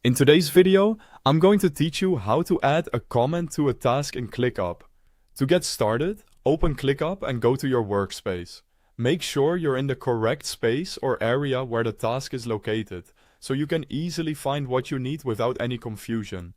In today's video, I'm going to teach you how to add a comment to a task in ClickUp. To get started, open ClickUp and go to your workspace. Make sure you're in the correct space or area where the task is located, so you can easily find what you need without any confusion.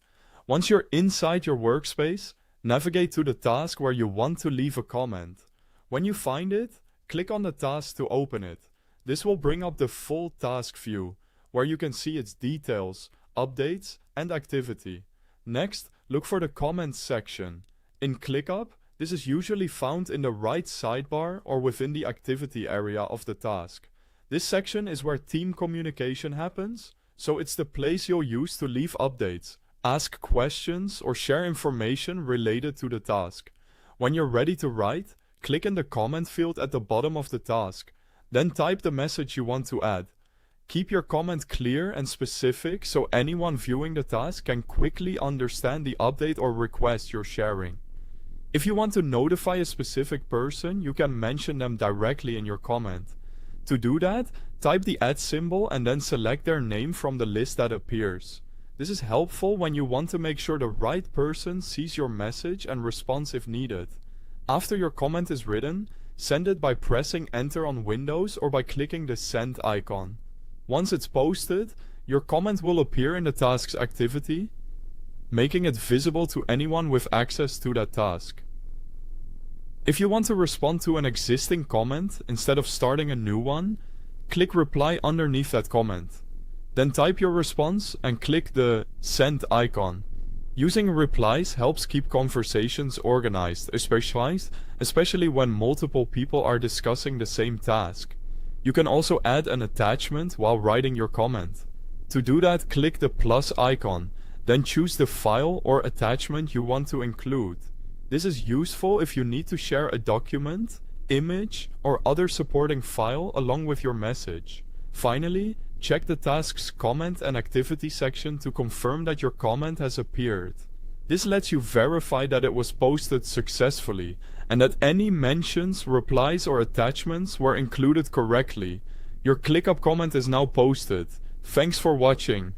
Once you're inside your workspace, navigate to the task where you want to leave a comment. When you find it, click on the task to open it. This will bring up the full task view, where you can see its details, updates, and activity. Next, look for the comments section. In ClickUp, this is usually found in the right sidebar or within the activity area of the task. This section is where team communication happens, so it's the place you'll use to leave updates, ask questions, or share information related to the task. When you're ready to write, click in the comment field at the bottom of the task. Then type the message you want to add. Keep your comment clear and specific so anyone viewing the task can quickly understand the update or request you're sharing. If you want to notify a specific person, you can mention them directly in your comment. To do that, type the @ symbol and then select their name from the list that appears. This is helpful when you want to make sure the right person sees your message and responds if needed. After your comment is written, send it by pressing Enter on Windows or by clicking the Send icon. Once it's posted, your comment will appear in the task's activity, making it visible to anyone with access to that task. If you want to respond to an existing comment instead of starting a new one, click Reply underneath that comment. Then type your response and click the Send icon. Using replies helps keep conversations organized, especially when multiple people are discussing the same task. You can also add an attachment while writing your comment. To do that, click the plus icon, then choose the file or attachment you want to include. This is useful if you need to share a document, image, or other supporting file along with your message. Finally, check the task's comment and activity section to confirm that your comment has appeared. This lets you verify that it was posted successfully and that any mentions, replies, or attachments were included correctly. Your ClickUp comment is now posted. Thanks for watching.